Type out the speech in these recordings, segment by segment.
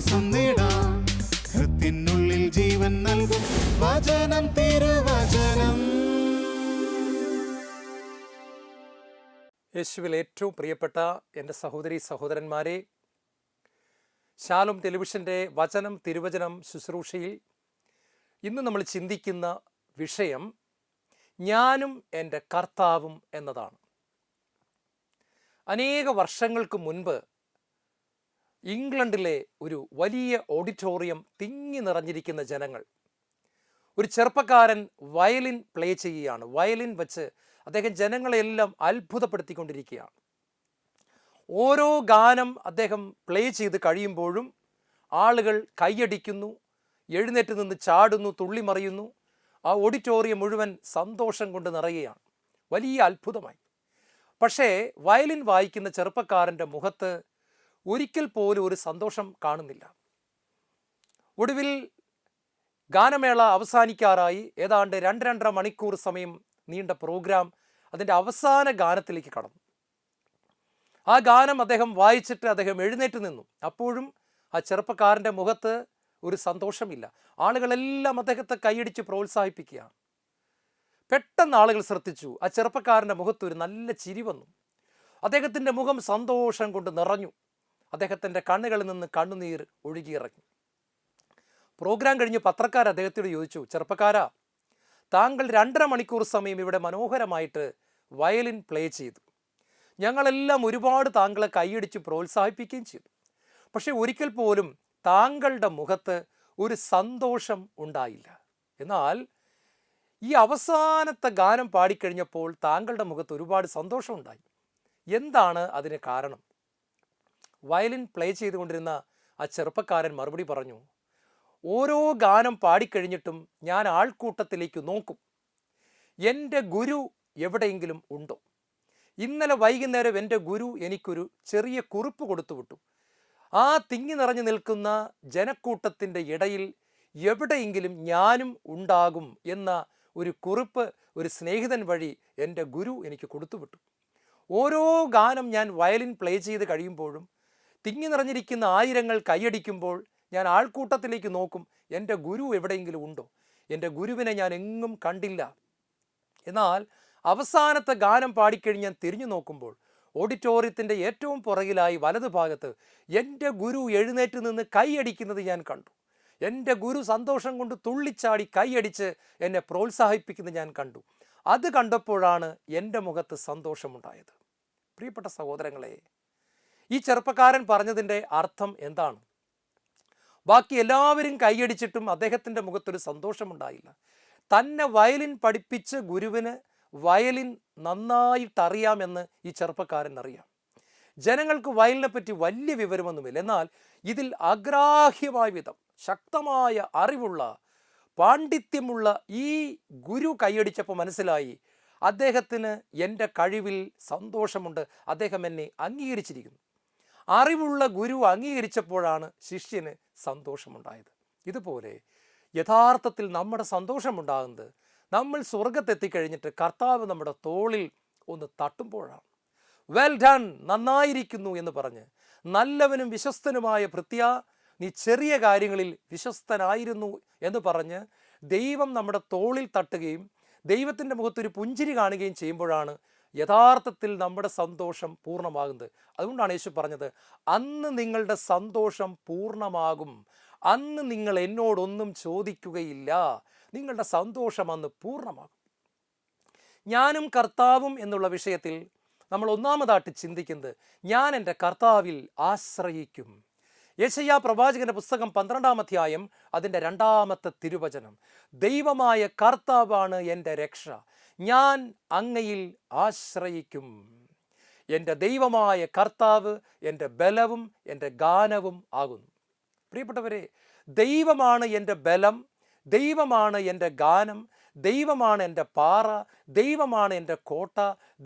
ശ്വാസം നേടാം. ഹൃത്തിനുള്ളിൽ ജീവൻ നൽകും വചനം, തിരുവചനം. യേശുവിൽ ഏറ്റവും പ്രിയപ്പെട്ട എൻ്റെ സഹോദരി സഹോദരന്മാരെ, ശാലോം ടെലിവിഷൻ്റെ വചനം തിരുവചനം ശുശ്രൂഷയിൽ ഇന്ന് നമ്മൾ ചിന്തിക്കുന്ന വിഷയം ഞാനും എൻ്റെ കർത്താവും എന്നതാണ്. അനേക വർഷങ്ങൾക്ക് മുൻപ് ഇംഗ്ലണ്ടിലെ ഒരു വലിയ ഓഡിറ്റോറിയം തിങ്ങി നിറഞ്ഞിരിക്കുന്ന ജനങ്ങൾ, ഒരു ചെറുപ്പക്കാരൻ വയലിൻ പ്ലേ ചെയ്യുകയാണ്. വയലിൻ വെച്ച് അദ്ദേഹം ജനങ്ങളെല്ലാം അത്ഭുതപ്പെടുത്തിക്കൊണ്ടിരിക്കുകയാണ്. ഓരോ ഗാനം അദ്ദേഹം പ്ലേ ചെയ്ത് കഴിയുമ്പോഴും ആളുകൾ കൈയടിക്കുന്നു, എഴുന്നേറ്റ് നിന്ന് ചാടുന്നു, തുള്ളിമറിയുന്നു. ആ ഓഡിറ്റോറിയം മുഴുവൻ സന്തോഷം കൊണ്ട് നിറയുകയാണ്. വലിയ അത്ഭുതമായി. പക്ഷേ വയലിൻ വായിക്കുന്ന ചെറുപ്പക്കാരൻ്റെ മുഖത്ത് ഒരിക്കൽ പോലും ഒരു സന്തോഷം കാണുന്നില്ല. ഒടുവിൽ ഗാനമേള അവസാനിക്കാറായി. ഏതാണ്ട് 2-2.5 മണിക്കൂർ സമയം നീണ്ട പ്രോഗ്രാം അതിൻ്റെ അവസാന ഗാനത്തിലേക്ക് കടന്നു. ആ ഗാനം അദ്ദേഹം വായിച്ചിട്ട് അദ്ദേഹം എഴുന്നേറ്റ് നിന്നു. അപ്പോഴും ആ ചെറുപ്പക്കാരൻ്റെ മുഖത്ത് ഒരു സന്തോഷമില്ല. ആളുകളെല്ലാം അദ്ദേഹത്തെ കൈയടിച്ച് പ്രോത്സാഹിപ്പിക്കുകയാണ്. പെട്ടെന്ന് ആളുകൾ ശ്രദ്ധിച്ചു, ആ ചെറുപ്പക്കാരൻ്റെ മുഖത്ത് ഒരു നല്ല ചിരി വന്നു. അദ്ദേഹത്തിൻ്റെ മുഖം സന്തോഷം കൊണ്ട് നിറഞ്ഞു. അദ്ദേഹത്തിൻ്റെ കണ്ണുകളിൽ നിന്ന് കണ്ണുനീർ ഒഴുകിയിറങ്ങി. പ്രോഗ്രാം കഴിഞ്ഞ് പത്രക്കാർ അദ്ദേഹത്തോട് ചോദിച്ചു, ചെറുപ്പക്കാരാ, താങ്കൾ 2.5 മണിക്കൂർ സമയം ഇവിടെ മനോഹരമായിട്ട് വയലിൻ പ്ലേ ചെയ്തു. ഞങ്ങളെല്ലാം ഒരുപാട് താങ്കളെ കൈയടിച്ച് പ്രോത്സാഹിപ്പിക്കുകയും ചെയ്തു. പക്ഷെ ഒരിക്കൽ പോലും താങ്കളുടെ മുഖത്ത് ഒരു സന്തോഷം ഉണ്ടായില്ല. എന്നാൽ ഈ അവസാനത്തെ ഗാനം പാടിക്കഴിഞ്ഞപ്പോൾ താങ്കളുടെ മുഖത്ത് ഒരുപാട് സന്തോഷം ഉണ്ടായി. എന്താണ് അതിന് കാരണം? വയലിൻ പ്ലേ ചെയ്തുകൊണ്ടിരുന്ന ആ ചെറുപ്പക്കാരൻ മറുപടി പറഞ്ഞു, ഓരോ ഗാനം പാടിക്കഴിഞ്ഞിട്ടും ഞാൻ ആൾക്കൂട്ടത്തിലേക്ക് നോക്കും. എൻ്റെ ഗുരു എവിടെയെങ്കിലും ഉണ്ടോ? ഇന്നലെ വൈകുന്നേരം എൻ്റെ ഗുരു എനിക്കൊരു ചെറിയ കുറിപ്പ് കൊടുത്തു വിട്ടു. ആ തിങ്ങി നിറഞ്ഞു നിൽക്കുന്ന ജനക്കൂട്ടത്തിൻ്റെ ഇടയിൽ എവിടെയെങ്കിലും ഞാനും ഉണ്ടാകും എന്ന ഒരു കുറിപ്പ് ഒരു സ്നേഹിതൻ വഴി എൻ്റെ ഗുരു എനിക്ക് കൊടുത്തുവിട്ടു. ഓരോ ഗാനം ഞാൻ വയലിൻ പ്ലേ ചെയ്ത് കഴിയുമ്പോഴും തിങ്ങി നിറഞ്ഞിരിക്കുന്ന ആയിരങ്ങൾ കൈയടിക്കുമ്പോൾ ഞാൻ ആൾക്കൂട്ടത്തിലേക്ക് നോക്കും, എൻ്റെ ഗുരു എവിടെയെങ്കിലും ഉണ്ടോ? എൻ്റെ ഗുരുവിനെ ഞാൻ എങ്ങും കണ്ടില്ല. എന്നാൽ അവസാനത്തെ ഗാനം പാടിക്കഴിഞ്ഞ് ഞാൻ തിരിഞ്ഞു നോക്കുമ്പോൾ ഓഡിറ്റോറിയത്തിൻ്റെ ഏറ്റവും പുറകിലായി വലതുഭാഗത്ത് എൻ്റെ ഗുരു എഴുന്നേറ്റ് നിന്ന് കൈയടിക്കുന്നത് ഞാൻ കണ്ടു. എൻ്റെ ഗുരു സന്തോഷം കൊണ്ട് തുള്ളിച്ചാടി കൈയടിച്ച് എന്നെ പ്രോത്സാഹിപ്പിക്കുന്നത് ഞാൻ കണ്ടു. അത് കണ്ടപ്പോഴാണ് എൻ്റെ മുഖത്ത് സന്തോഷമുണ്ടായത്. പ്രിയപ്പെട്ട സഹോദരങ്ങളെ, ഈ ചെറുപ്പക്കാരൻ പറഞ്ഞതിൻ്റെ അർത്ഥം എന്താണ്? ബാക്കി എല്ലാവരും കൈയടിച്ചിട്ടും അദ്ദേഹത്തിൻ്റെ മുഖത്തൊരു സന്തോഷമുണ്ടായില്ല. തന്നെ വയലിൻ പഠിപ്പിച്ച് ഗുരുവിന് വയലിൻ നന്നായിട്ടറിയാമെന്ന് ഈ ചെറുപ്പക്കാരൻ അറിയാം. ജനങ്ങൾക്ക് വയലിനെ പറ്റി വലിയ വിവരമൊന്നുമില്ല. എന്നാൽ ഇതിൽ അഗ്രാഹ്യമായ വിധം ശക്തമായ അറിവുള്ള പാണ്ഡിത്യമുള്ള ഈ ഗുരു കൈയടിച്ചപ്പോൾ മനസ്സിലായി, അദ്ദേഹത്തിന് എൻ്റെ കഴിവിൽ സന്തോഷമുണ്ട്, അദ്ദേഹം എന്നെ അംഗീകരിച്ചിരിക്കുന്നു. അറിവുള്ള ഗുരു അംഗീകരിച്ചപ്പോഴാണ് ശിഷ്യന് സന്തോഷമുണ്ടായത്. ഇതുപോലെ യഥാർത്ഥത്തിൽ നമ്മുടെ സന്തോഷമുണ്ടാകുന്നത് നമ്മൾ സ്വർഗത്തെത്തിക്കഴിഞ്ഞിട്ട് കർത്താവ് നമ്മുടെ തോളിൽ ഒന്ന് തട്ടുമ്പോഴാണ്. വെൽ ഡൺ, നന്നായിരിക്കുന്നു എന്ന് പറഞ്ഞ്, നല്ലവനും വിശ്വസ്തനുമായ ഭൃത്യാ, നീ ചെറിയ കാര്യങ്ങളിൽ വിശ്വസ്തനായിരുന്നു എന്ന് പറഞ്ഞ് ദൈവം നമ്മുടെ തോളിൽ തട്ടുകയും ദൈവത്തിൻ്റെ മുഖത്തൊരു പുഞ്ചിരി കാണുകയും ചെയ്യുമ്പോഴാണ് യഥാർത്ഥത്തിൽ നമ്മുടെ സന്തോഷം പൂർണ്ണമാകുന്നത്. അതുകൊണ്ടാണ് യേശു പറഞ്ഞത്, അന്ന് നിങ്ങളുടെ സന്തോഷം പൂർണ്ണമാകും, അന്ന് നിങ്ങൾ എന്നോടൊന്നും ചോദിക്കുകയില്ല, നിങ്ങളുടെ സന്തോഷം അന്ന് പൂർണ്ണമാകും. ഞാനും കർത്താവും എന്നുള്ള വിഷയത്തിൽ നമ്മൾ ഒന്നാമതായിട്ട് ചിന്തിക്കുന്നത്, ഞാൻ എൻ്റെ കർത്താവിൽ ആശ്രയിക്കും. യെശയ്യാ പ്രവാചകന്റെ പുസ്തകം 12-ാം അധ്യായം അതിൻ്റെ 2-ാമത്തെ തിരുവചനം, ദൈവമായ കർത്താവാണ് എൻ്റെ രക്ഷ, ഞാൻ അങ്ങയിൽ ആശ്രയിക്കും. എൻ്റെ ദൈവമായ കർത്താവ് എൻ്റെ ബലവും എൻ്റെ ഗാനവും ആകുന്നു. പ്രിയപ്പെട്ടവരെ, ദൈവമാണ് എൻ്റെ ബലം, ദൈവമാണ് എൻ്റെ ഗാനം, ദൈവമാണ് എൻ്റെ പാറ, ദൈവമാണ് എൻ്റെ കോട്ട,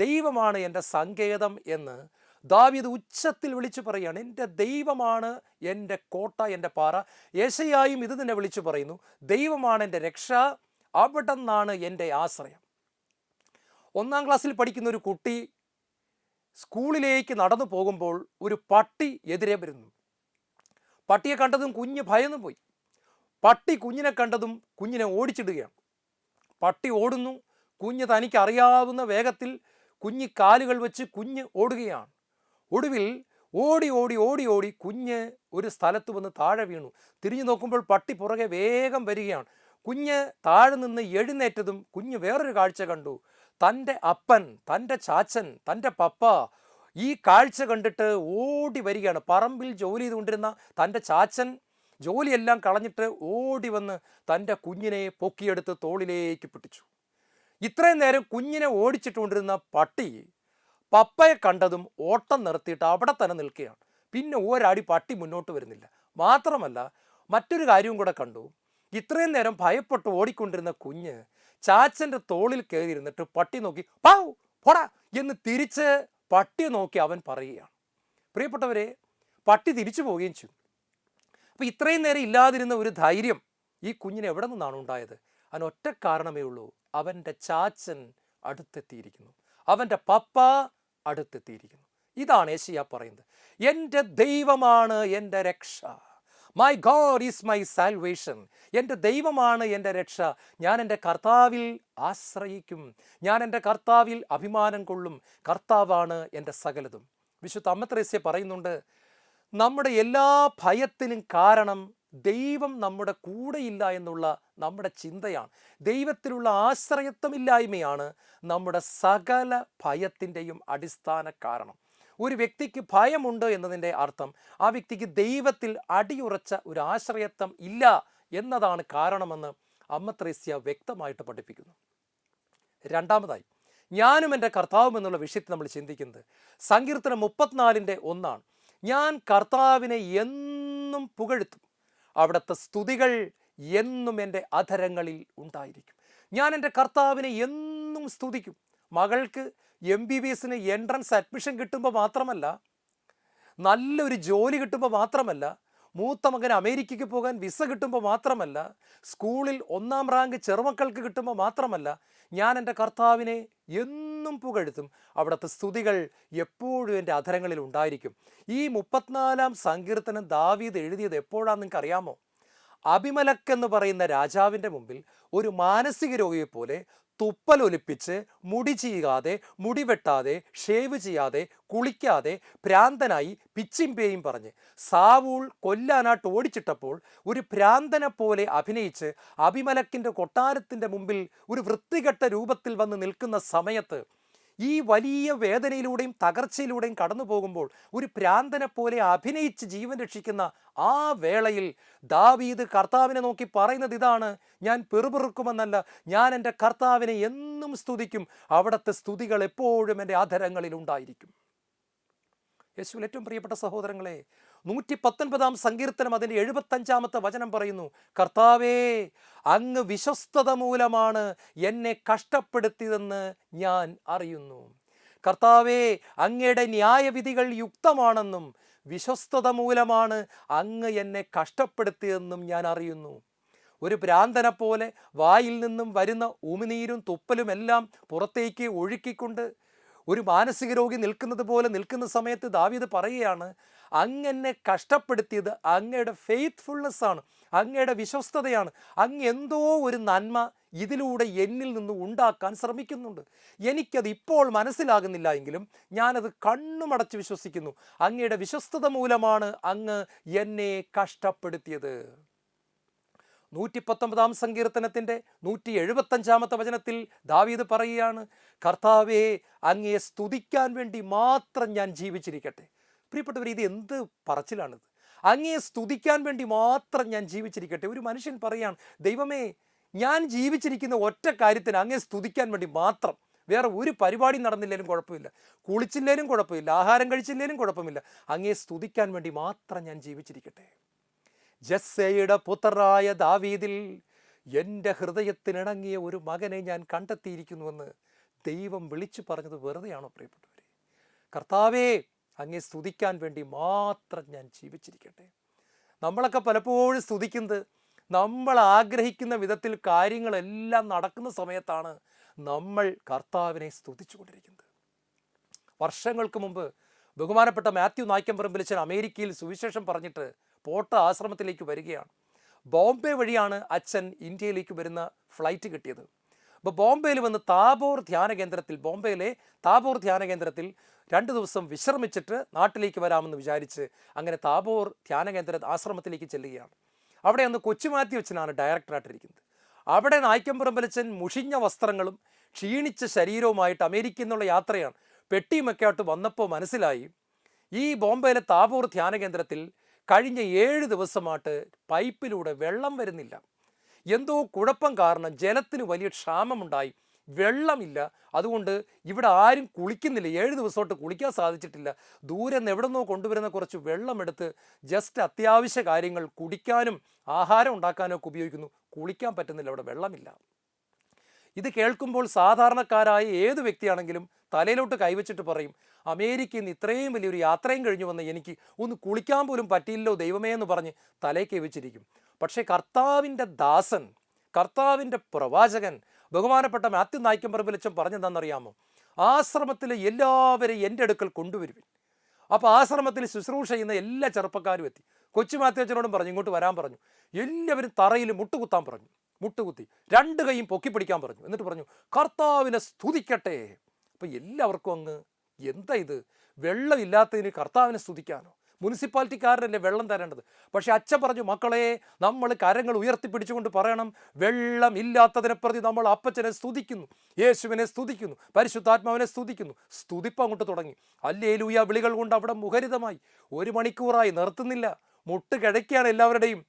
ദൈവമാണ് എൻ്റെ സങ്കേതം എന്ന് ദാവീദ് ഉച്ചത്തിൽ വിളിച്ചു പറയുകയാണ്. എൻ്റെ ദൈവമാണ് എൻ്റെ കോട്ട, എൻ്റെ പാറ. യെശയ്യായും ഇത് തന്നെ വിളിച്ചു പറയുന്നു, ദൈവമാണ് എൻ്റെ രക്ഷ, അവിടെ നിന്നാണ് എൻ്റെ ആശ്രയം. 1-ാം ക്ലാസ്സിൽ പഠിക്കുന്ന ഒരു കുട്ടി സ്കൂളിലേക്ക് നടന്നു പോകുമ്പോൾ ഒരു പട്ടി എതിരെ വരുന്നു. പട്ടിയെ കണ്ടതും കുഞ്ഞ് ഭയന്നു പോയി. പട്ടി കുഞ്ഞിനെ കണ്ടതും കുഞ്ഞിനെ ഓടിച്ചിടുകയാണ്. പട്ടി ഓടുന്നു. കുഞ്ഞ് തനിക്ക് അറിയാവുന്ന വേഗത്തിൽ കുഞ്ഞി കാലുകൾ വെച്ച് കുഞ്ഞ് ഓടുകയാണ്. ഒടുവിൽ ഓടി ഓടി ഓടി ഓടി കുഞ്ഞ് ഒരു സ്ഥലത്ത് വന്ന് താഴെ വീണു. തിരിഞ്ഞു നോക്കുമ്പോൾ പട്ടി പുറകെ വേഗം വരികയാണ്. കുഞ്ഞ് താഴെ നിന്ന് എഴുന്നേറ്റതും കുഞ്ഞ് വേറൊരു കാഴ്ച കണ്ടു. തൻ്റെ അപ്പൻ, തൻ്റെ ചാച്ചൻ, തൻ്റെ പപ്പ ഈ കാഴ്ച കണ്ടിട്ട് ഓടി വരികയാണ്. പറമ്പിൽ ജോലി ചെയ്തുകൊണ്ടിരുന്ന തൻ്റെ ചാച്ചൻ ജോലിയെല്ലാം കളഞ്ഞിട്ട് ഓടി വന്ന് തൻ്റെ കുഞ്ഞിനെ പൊക്കിയെടുത്ത് തോളിലേക്ക് പിടിച്ചു. ഇത്രയും നേരം കുഞ്ഞിനെ ഓടിച്ചിട്ടുകൊണ്ടിരുന്ന പട്ടി പപ്പയെ കണ്ടതും ഓട്ടം നിർത്തിയിട്ട് അവിടെ തന്നെ നിൽക്കുകയാണ്. പിന്നെ ഒരടി പട്ടി മുന്നോട്ട് വരുന്നില്ല. മാത്രമല്ല മറ്റൊരു കാര്യവും കൂടെ കണ്ടു. ഇത്രയും നേരം ഭയപ്പെട്ട് ഓടിക്കൊണ്ടിരുന്ന കുഞ്ഞ് ചാച്ചൻ്റെ തോളിൽ കയറിയിരുന്നിട്ട് പട്ടി നോക്കി പാവു പോടാ എന്ന് തിരിച്ച് പട്ടിയെ നോക്കി അവൻ പറയുകയാണ്. പ്രിയപ്പെട്ടവരെ, പട്ടി തിരിച്ചു പോവുകയും ചെയ്തു. അപ്പോൾ ഇത്രയും നേരം ഇല്ലാതിരുന്ന ഒരു ധൈര്യം ഈ കുഞ്ഞിന് എവിടെ നിന്നാണ് ഉണ്ടായത്? അതിന് ഒറ്റ കാരണമേ ഉള്ളൂ. അവൻ്റെ ചാച്ചൻ അടുത്തെത്തിയിരിക്കുന്നു, അവൻ്റെ പപ്പ അടുത്തെത്തിയിരിക്കുന്നു. ഇതാണ് യെശയ്യാ പറയുന്നത്. എൻ്റെ ദൈവമാണ് എൻ്റെ രക്ഷ. My God is my salvation. എൻ്റെ ദൈവമാണ് എൻ്റെ രക്ഷ. ഞാൻ എൻ്റെ കർത്താവിൽ ആശ്രയിക്കും. ഞാൻ എൻ്റെ കർത്താവിൽ അഭിമാനം കൊള്ളും. കർത്താവാണ് എൻ്റെ സകലതും. വിശുദ്ധ അമ്മ ത്രേസ്യ പറയുന്നുണ്ട്, നമ്മുടെ എല്ലാ ഭയത്തിനും കാരണം ദൈവം നമ്മുടെ കൂടെയില്ല എന്നുള്ള നമ്മുടെ ചിന്തയാണ്. ദൈവത്തിലുള്ള ആശ്രയത്വമില്ലായ്മയാണ് നമ്മുടെ സകല ഭയത്തിൻ്റെയും അടിസ്ഥാന കാരണം. ഒരു വ്യക്തിക്ക് ഭയമുണ്ട് എന്നതിൻ്റെ അർത്ഥം ആ വ്യക്തിക്ക് ദൈവത്തിൽ അടിയുറച്ച ഒരു ആശ്രയത്വം ഇല്ല എന്നതാണ് കാരണമെന്ന് അമ്മ ത്രേസ്യ വ്യക്തമായിട്ട് പഠിപ്പിക്കുന്നു. രണ്ടാമതായി, ഞാനും എൻ്റെ കർത്താവും എന്നുള്ള വിഷയത്തിൽ നമ്മൾ ചിന്തിക്കുന്നത് സങ്കീർത്തനം 34:1 ഞാൻ കർത്താവിനെ എന്നും പുകഴ്ത്തും, അവിടുത്തെ സ്തുതികൾ എന്നും എൻ്റെ അധരങ്ങളിൽ ഉണ്ടായിരിക്കും. ഞാൻ എൻ്റെ കർത്താവിനെ എന്നും സ്തുതിക്കും. മകൾക്ക് MBBS എൻട്രൻസ് അഡ്മിഷൻ കിട്ടുമ്പോൾ മാത്രമല്ല, നല്ലൊരു ജോലി കിട്ടുമ്പോൾ മാത്രമല്ല, മൂത്ത മകൻ അമേരിക്കയ്ക്ക് പോകാൻ വിസ കിട്ടുമ്പോൾ മാത്രമല്ല, സ്കൂളിൽ 1ാം റാങ്ക് ചെറുമക്കൾക്ക് കിട്ടുമ്പോൾ മാത്രമല്ല, ഞാൻ എൻ്റെ കർത്താവിനെ എന്നും പുകഴ്ത്തും. അവിടുത്തെ സ്തുതികൾ എപ്പോഴും എൻ്റെ അധരങ്ങളിൽ ഉണ്ടായിരിക്കും. ഈ 34-ാം സങ്കീർത്തനം ദാവീദ് എഴുതിയത് എപ്പോഴാണെന്ന് നിങ്ങൾക്ക് അറിയാമോ? അബിമലക്ക് എന്ന് പറയുന്ന രാജാവിൻ്റെ മുമ്പിൽ ഒരു മാനസിക രോഗിയെ പോലെ തുപ്പലൊലിപ്പിച്ച് മുടി ചെയ്യാതെ, മുടി വെട്ടാതെ, ഷേവ് ചെയ്യാതെ, കുളിക്കാതെ, ഭ്രാന്തനായി പിച്ചിമ്പേയും പറഞ്ഞ് സാവൂൾ കൊല്ലാനായിട്ട് ഓടിച്ചിട്ടപ്പോൾ ഒരു ഭ്രാന്തനെ പോലെ അഭിനയിച്ച് അബിമലക്കിൻ്റെ കൊട്ടാരത്തിൻ്റെ മുമ്പിൽ ഒരു വൃത്തികെട്ട രൂപത്തിൽ വന്ന് നിൽക്കുന്ന സമയത്ത്, ഈ വലിയ വേദനയിലൂടെയും തകർച്ചയിലൂടെയും കടന്നു പോകുമ്പോൾ ഒരു ഭ്രാന്തനെ പോലെ അഭിനയിച്ച് ജീവൻ രക്ഷിക്കുന്ന ആ വേളയിൽ ദാവീദ് കർത്താവിനെ നോക്കി പറയുന്നത് ഇതാണ്, ഞാൻ പിറുപിറുക്കുമെന്നല്ല, ഞാൻ എൻ്റെ കർത്താവിനെ എന്നും സ്തുതിക്കും. അവിടുത്തെ സ്തുതികൾ എപ്പോഴും എൻ്റെ അധരങ്ങളിൽ ഉണ്ടായിരിക്കും. യേശുവിൽ ഏറ്റവും പ്രിയപ്പെട്ട സഹോദരങ്ങളെ, 119-ാം സങ്കീർത്തനം അതിൻ്റെ 75-ാമത്തെ വചനം പറയുന്നു, കർത്താവേ അങ്ങ് വിശ്വസ്തത മൂലമാണ് എന്നെ കഷ്ടപ്പെടുത്തിയതെന്ന് ഞാൻ അറിയുന്നു. കർത്താവേ അങ്ങയുടെ ന്യായവിധികൾ യുക്തമാണെന്നും വിശ്വസ്തത മൂലമാണ് അങ്ങ് എന്നെ കഷ്ടപ്പെടുത്തിയതെന്നും ഞാൻ അറിയുന്നു. ഒരു ഭ്രാന്തനെ പോലെ വായിൽ നിന്നും വരുന്ന ഉമിനീരും തുപ്പലുമെല്ലാം പുറത്തേക്ക് ഒഴുക്കിക്കൊണ്ട് ഒരു മാനസിക രോഗി നിൽക്കുന്നത് പോലെ നിൽക്കുന്ന സമയത്ത് ദാവീദ് പറയുകയാണ്, അങ്ങെന്നെ കഷ്ടപ്പെടുത്തിയത് അങ്ങയുടെ ഫെയ്ത്ത്ഫുൾനെസ് ആണ്, അങ്ങയുടെ വിശ്വസ്തതയാണ്. അങ്ങ് എന്തോ ഒരു നന്മ ഇതിലൂടെ എന്നിൽ നിന്ന് ഉണ്ടാക്കാൻ ശ്രമിക്കുന്നുണ്ട്. എനിക്കത് ഇപ്പോൾ മനസ്സിലാകുന്നില്ല എങ്കിലും ഞാനത് കണ്ണുമടച്ച് വിശ്വസിക്കുന്നു. അങ്ങയുടെ വിശ്വസ്തത മൂലമാണ് അങ്ങ് എന്നെ കഷ്ടപ്പെടുത്തിയത്. 119-ാം സങ്കീർത്തനത്തിൻ്റെ 175-ാമത്തെ വചനത്തിൽ ദാവീദ് പറയുകയാണ്, കർത്താവേ അങ്ങയെ സ്തുതിക്കാൻ വേണ്ടി മാത്രം ഞാൻ ജീവിച്ചിരിക്കട്ടെ. പ്രിയപ്പെട്ടവർ, ഇത് എന്ത് പറച്ചിലാണിത്? അങ്ങയെ സ്തുതിക്കാൻ വേണ്ടി മാത്രം ഞാൻ ജീവിച്ചിരിക്കട്ടെ. ഒരു മനുഷ്യൻ പറയാണ്, ദൈവമേ ഞാൻ ജീവിച്ചിരിക്കുന്ന ഒറ്റ കാര്യത്തിന് അങ്ങയെ സ്തുതിക്കാൻ വേണ്ടി മാത്രം, വേറെ ഒരു പരിപാടി നടന്നില്ലേലും കുഴപ്പമില്ല, കുളിച്ചില്ലേലും കുഴപ്പമില്ല, ആഹാരം കഴിച്ചില്ലേലും കുഴപ്പമില്ല, അങ്ങയെ സ്തുതിക്കാൻ വേണ്ടി മാത്രം ഞാൻ ജീവിച്ചിരിക്കട്ടെ. ജസ്സയുടെ പുത്രനായ ദാവീദിൽ എൻ്റെ ഹൃദയത്തിനിണങ്ങിയ ഒരു മകനെ ഞാൻ കണ്ടെത്തിയിരിക്കുന്നുവെന്ന് ദൈവം വിളിച്ചു പറഞ്ഞത് വെറുതെയാണോ പ്രിയപ്പെട്ടവരെ? കർത്താവേ അങ്ങയെ സ്തുതിക്കാൻ വേണ്ടി മാത്രം ഞാൻ ജീവിച്ചിരിക്കട്ടെ. നമ്മളൊക്കെ പലപ്പോഴും സ്തുതിക്കുന്നത് നമ്മൾ ആഗ്രഹിക്കുന്ന വിധത്തിൽ കാര്യങ്ങളെല്ലാം നടക്കുന്ന സമയത്താണ് നമ്മൾ കർത്താവിനെ സ്തുതിച്ചു കൊണ്ടിരിക്കുന്നത്. വർഷങ്ങൾക്ക് മുമ്പ് ബഹുമാനപ്പെട്ട മാത്യു നായ്ക്കമ്പറമ്പിലച്ചൻ അമേരിക്കയിൽ സുവിശേഷം പറഞ്ഞിട്ട് പോട്ട ആശ്രമത്തിലേക്ക് വരികയാണ്. ബോംബെ വഴിയാണ് അച്ഛൻ ഇന്ത്യയിലേക്ക് വരുന്ന ഫ്ലൈറ്റ് കിട്ടിയത്. അപ്പോൾ ബോംബെയിൽ വന്ന് ബോംബെയിലെ താബോർ ധ്യാന കേന്ദ്രത്തിൽ 2 ദിവസം വിശ്രമിച്ചിട്ട് നാട്ടിലേക്ക് വരാമെന്ന് വിചാരിച്ച് അങ്ങനെ താബോർ ധ്യാന ആശ്രമത്തിലേക്ക് ചെല്ലുകയാണ്. അവിടെ അന്ന് കൊച്ചുമാത്യു അച്ഛനാണ് ഡയറക്ടറായിട്ടിരിക്കുന്നത്. അവിടെ നായ്ക്കമ്പറമ്പലച്ചൻ മുഷിഞ്ഞ വസ്ത്രങ്ങളും ക്ഷീണിച്ച ശരീരവുമായിട്ട് അമേരിക്കയിൽ നിന്നുള്ള യാത്രയാണ്. പെട്ടിയുമൊക്കെ ആയിട്ട് വന്നപ്പോൾ മനസ്സിലായി ഈ ബോംബെയിലെ താബോർ ധ്യാന കേന്ദ്രത്തിൽ കഴിഞ്ഞ 7 ദിവസമായിട്ട് പൈപ്പിലൂടെ വെള്ളം വരുന്നില്ല. എന്തോ കുഴപ്പം കാരണം ജലത്തിന് വലിയ ക്ഷാമമുണ്ടായി, വെള്ളമില്ല. അതുകൊണ്ട് ഇവിടെ ആരും കുളിക്കുന്നില്ല, 7 ദിവസമായിട്ട് കുളിക്കാൻ സാധിച്ചിട്ടില്ല. ദൂരെ നിന്ന് എവിടെ നിന്നോ കൊണ്ടുവരുന്ന കുറച്ച് വെള്ളമെടുത്ത് ജസ്റ്റ് അത്യാവശ്യ കാര്യങ്ങൾ കുടിക്കാനും ആഹാരം ഉണ്ടാക്കാനും ഒക്കെ ഉപയോഗിക്കുന്നു. കുളിക്കാൻ പറ്റുന്നില്ല, അവിടെ വെള്ളമില്ല. ഇത് കേൾക്കുമ്പോൾ സാധാരണക്കാരായ ഏത് വ്യക്തിയാണെങ്കിലും തലയിലോട്ട് കൈവച്ചിട്ട് പറയും, അമേരിക്കയിൽ നിന്ന് ഇത്രയും വലിയൊരു യാത്രയും കഴിഞ്ഞു വന്ന എനിക്ക് ഒന്ന് കുളിക്കാൻ പോലും പറ്റിയില്ലോ ദൈവമേ എന്ന് പറഞ്ഞ് തലയിൽ കൈവച്ചിരിക്കും. പക്ഷേ കർത്താവിൻ്റെ ദാസൻ, കർത്താവിൻ്റെ പ്രവാചകൻ ബഹുമാനപ്പെട്ട മാത്യു നായ്ക്കമ്പറമ്പിലച്ചൻ പറഞ്ഞെന്താണെന്നറിയാമോ? ആശ്രമത്തിൽ എല്ലാവരെയും എൻ്റെ അടുക്കൽ കൊണ്ടുവരുവിൻ. അപ്പോൾ ആശ്രമത്തിൽ ശുശ്രൂഷ ചെയ്യുന്ന എല്ലാ ചെറുപ്പക്കാരും എത്തി. കൊച്ചു മാത്യു അച്ഛനോടും പറഞ്ഞു ഇങ്ങോട്ട് വരാൻ പറഞ്ഞു. എല്ലാവരും തറയിൽ മുട്ടുകുത്താൻ പറഞ്ഞു. മുട്ടുകുത്തി 2 കൈയും പൊക്കി പിടിക്കാൻ പറഞ്ഞു. എന്നിട്ട് പറഞ്ഞു കർത്താവിനെ സ്തുതിക്കട്ടെ. അപ്പം എല്ലാവർക്കും അങ്ങ് എന്താ ഇത്, വെള്ളമില്ലാത്തതിന് കർത്താവിനെ സ്തുതിക്കാനോ? മുനിസിപ്പാലിറ്റിക്കാരനല്ലേ വെള്ളം തരേണ്ടത്. പക്ഷെ അച്ഛൻ പറഞ്ഞു, മക്കളെ നമ്മൾ കരങ്ങൾ ഉയർത്തിപ്പിടിച്ചുകൊണ്ട് പറയണം, വെള്ളമില്ലാത്തതിനെ പ്രതി നമ്മൾ അപ്പച്ചനെ സ്തുതിക്കുന്നു, യേശുവിനെ സ്തുതിക്കുന്നു, പരിശുദ്ധാത്മാവിനെ സ്തുതിക്കുന്നു. സ്തുതിപ്പ് അങ്ങോട്ട് തുടങ്ങി. ഹല്ലേലൂയ വിളികൾ കൊണ്ട് അവിടെ മുഖരിതമായി. 1 മണിക്കൂറായി നിർത്തുന്നില്ല. മുട്ട് കിഴക്കുകയാണ് എല്ലാവരുടെയും.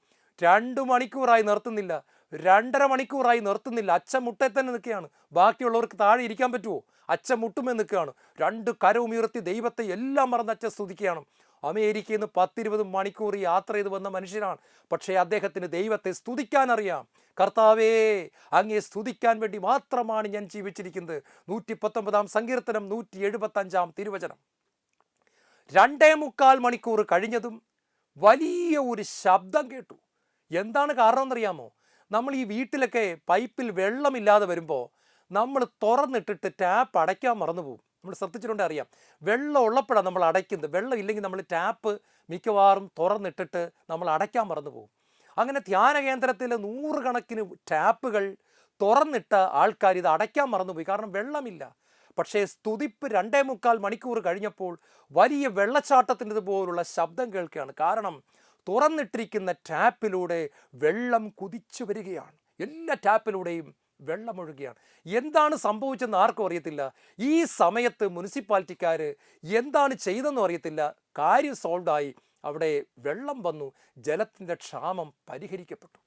2 മണിക്കൂറായി നിർത്തുന്നില്ല, 2.5 മണിക്കൂറായി നിർത്തുന്നില്ല. അച്ഛൻ മുട്ടേ തന്നെ നിൽക്കുകയാണ്. ബാക്കിയുള്ളവർക്ക് താഴെ ഇരിക്കാൻ പറ്റുമോ? അച്ഛൻ മുട്ടുമേ നിൽക്കുകയാണ്. 2 കരവും ഉയർത്തി ദൈവത്തെ എല്ലാം മറന്ന് അച്ഛൻ സ്തുതിക്കുകയാണ്. അമേരിക്കയിൽ നിന്ന് 10-20 മണിക്കൂർ യാത്ര ചെയ്ത് വന്ന മനുഷ്യനാണ്. പക്ഷേ അദ്ദേഹത്തിന് ദൈവത്തെ സ്തുതിക്കാൻ അറിയാം. കർത്താവേ, അങ്ങയെ സ്തുതിക്കാൻ വേണ്ടി മാത്രമാണ് ഞാൻ ജീവിച്ചിരിക്കുന്നത്. 119 സങ്കീർത്തനം 175 തിരുവചനം. 2.25 മണിക്കൂർ കഴിഞ്ഞതും വലിയ ഒരു ശബ്ദം കേട്ടു. എന്താണ് കാരണം എന്നറിയാമോ? നമ്മൾ ഈ വീട്ടിലൊക്കെ പൈപ്പിൽ വെള്ളമില്ലാതെ വരുമ്പോൾ നമ്മൾ തുറന്നിട്ടിട്ട് ടാപ്പ് അടയ്ക്കാൻ മറന്നു പോകും. നമ്മൾ ശ്രദ്ധിച്ചിട്ടുണ്ടെങ്കിൽ അറിയാം. വെള്ളം ഉള്ളപ്പോഴാണ് നമ്മൾ അടയ്ക്കുന്നത്. വെള്ളം ഇല്ലെങ്കിൽ നമ്മൾ ടാപ്പ് മിക്കവാറും തുറന്നിട്ടിട്ട് നമ്മൾ അടയ്ക്കാൻ മറന്നു പോകും. അങ്ങനെ ധ്യാന കേന്ദ്രത്തിലെ 100 കണക്കിന് ടാപ്പുകൾ തുറന്നിട്ട ആൾക്കാർ ഇത് അടയ്ക്കാൻ മറന്നുപോയി, കാരണം വെള്ളമില്ല. പക്ഷേ സ്തുതിപ്പ് 2.25 മണിക്കൂർ കഴിഞ്ഞപ്പോൾ വലിയ വെള്ളച്ചാട്ടത്തിൻ്റെ പോലുള്ള ശബ്ദം കേൾക്കുകയാണ്. കാരണം തുറന്നിട്ടിരിക്കുന്ന ടാപ്പിലൂടെ വെള്ളം കുതിച്ചു വരികയാണ്. എല്ലാ ടാപ്പിലൂടെയും വെള്ളം ഒഴുകുകയാണ്. എന്താണ് സംഭവിച്ചെന്ന് ആർക്കും അറിയത്തില്ല. ഈ സമയത്ത് മുനിസിപ്പാലിറ്റിക്കാർ എന്താണ് ചെയ്തെന്നും അറിയത്തില്ല. കാര്യം സോൾവായി. അവിടെ വെള്ളം വന്നു, ജലത്തിൻ്റെ ക്ഷാമം പരിഹരിക്കപ്പെട്ടു.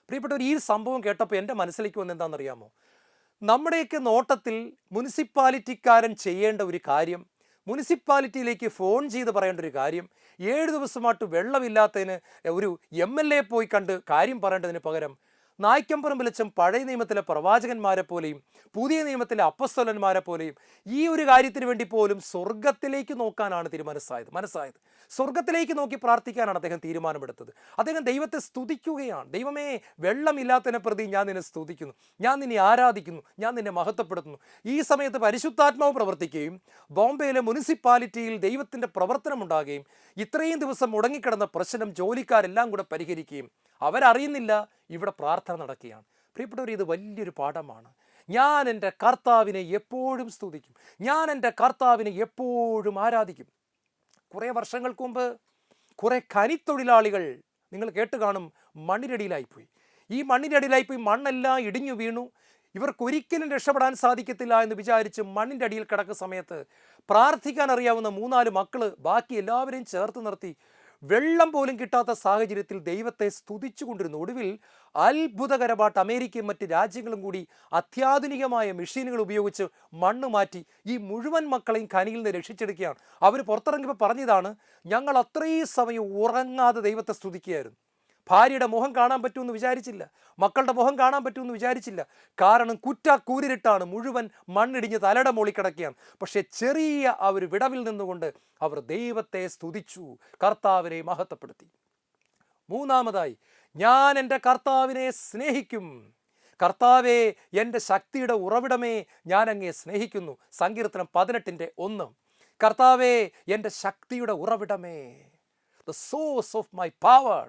പ്രിയപ്പെട്ടവർ, ഈ സംഭവം കേട്ടപ്പോൾ എൻ്റെ മനസ്സിലേക്ക് വന്ന് എന്താണെന്നറിയാമോ? നമ്മുടെയൊക്കെ നോട്ടത്തിൽ മുനിസിപ്പാലിറ്റിക്കാരൻ ചെയ്യേണ്ട ഒരു കാര്യം, മുനിസിപ്പാലിറ്റിയിലേക്ക് ഫോൺ ചെയ്ത് പറയേണ്ട ഒരു കാര്യം, 7 ദിവസമായിട്ട് വെള്ളമില്ലാത്തതിന് ഒരു MLA പോയി കണ്ട് കാര്യം പറയേണ്ടതിന് പകരം നായ്ക്കമ്പറമ്പിലച്ചൻ പഴയ നിയമത്തിലെ പ്രവാചകന്മാരെ പോലെയും പുതിയ നിയമത്തിലെ അപ്പസ്തലന്മാരെ പോലെയും ഈ ഒരു കാര്യത്തിന് വേണ്ടി പോലും സ്വർഗത്തിലേക്ക് നോക്കാനാണ് മനസ്സായത്. സ്വർഗത്തിലേക്ക് നോക്കി പ്രാർത്ഥിക്കാനാണ് അദ്ദേഹം തീരുമാനമെടുത്തത്. അദ്ദേഹം ദൈവത്തെ സ്തുതിക്കുകയാണ്. ദൈവമേ, വെള്ളമില്ലാത്തതിനെ പ്രതി ഞാൻ നിന്നെ സ്തുതിക്കുന്നു, ഞാൻ നിന്നെ ആരാധിക്കുന്നു, ഞാൻ നിന്നെ മഹത്വപ്പെടുത്തുന്നു. ഈ സമയത്ത് പരിശുദ്ധാത്മാവ് പ്രവർത്തിക്കുകയും ബോംബെയിലെ മുനിസിപ്പാലിറ്റിയിൽ ദൈവത്തിൻ്റെ പ്രവർത്തനം ഉണ്ടാകുകയും ഇത്രയും ദിവസം മുടങ്ങിക്കിടന്ന പ്രശ്നം ജോലിക്കാരെല്ലാം കൂടെ പരിഹരിക്കുകയും അവരറിയുന്നില്ല ഇവിടെ പ്രാർത്ഥന നടക്കുകയാണ്. പ്രിയപ്പെട്ടവർ, ഇത് വലിയൊരു പാഠമാണ്. ഞാൻ എൻ്റെ കർത്താവിനെ എപ്പോഴും സ്തുതിക്കും, ഞാൻ എൻ്റെ കർത്താവിനെ എപ്പോഴും ആരാധിക്കും. കുറേ വർഷങ്ങൾക്ക് മുമ്പ് കുറേ ഖനിത്തൊഴിലാളികൾ, നിങ്ങൾ കേട്ട് കാണും, മണ്ണിനടിയിലായിപ്പോയി. ഈ മണ്ണിനടിയിലായിപ്പോയി മണ്ണെല്ലാം ഇടിഞ്ഞു വീണു. ഇവർക്കൊരിക്കലും രക്ഷപ്പെടാൻ സാധിക്കത്തില്ല എന്ന് വിചാരിച്ച് മണ്ണിൻ്റെ അടിയിൽ കിടക്കുന്ന സമയത്ത് പ്രാർത്ഥിക്കാൻ അറിയാവുന്ന 3-4 മക്കൾ ബാക്കി എല്ലാവരെയും ചേർത്ത് നിർത്തി വെള്ളം പോലും കിട്ടാത്ത സാഹചര്യത്തിൽ ദൈവത്തെ സ്തുതിച്ചു കൊണ്ടിരുന്നു. ഒടുവിൽ അത്ഭുതകരമായിട്ട് അമേരിക്കയും മറ്റ് രാജ്യങ്ങളും കൂടി അത്യാധുനികമായ മെഷീനുകൾ ഉപയോഗിച്ച് മണ്ണ് മാറ്റി ഈ മുഴുവൻ മക്കളെയും ഖനിയിൽ നിന്ന് രക്ഷിച്ചെടുക്കുകയാണ്. അവർ പുറത്തിറങ്ങിയപ്പോൾ പറഞ്ഞതാണ്, ഞങ്ങൾ അത്രയും സമയം ഉറങ്ങാതെ ദൈവത്തെ സ്തുതിക്കുകയായിരുന്നു. ഭാര്യയുടെ മുഖം കാണാൻ പറ്റുമെന്ന് വിചാരിച്ചില്ല, മക്കളുടെ മുഖം കാണാൻ പറ്റുമെന്ന് വിചാരിച്ചില്ല. കാരണം കൂരിട്ടാണ്, മുഴുവൻ മണ്ണിടിഞ്ഞ് തലയുടെ മുകളിൽ കിടക്കുകയാണ്. പക്ഷേ ചെറിയ ആ ഒരു വിടവിൽ നിന്നുകൊണ്ട് അവർ ദൈവത്തെ സ്തുതിച്ചു, കർത്താവിനെ മഹത്വപ്പെടുത്തി. 3-മതായി, ഞാൻ എൻ്റെ കർത്താവിനെ സ്നേഹിക്കും. കർത്താവേ, എൻ്റെ ശക്തിയുടെ ഉറവിടമേ, ഞാൻ അങ്ങയെ സ്നേഹിക്കുന്നു. സങ്കീർത്തനം 18:1. കർത്താവേ, എൻ്റെ ശക്തിയുടെ ഉറവിടമേ. the source of my power.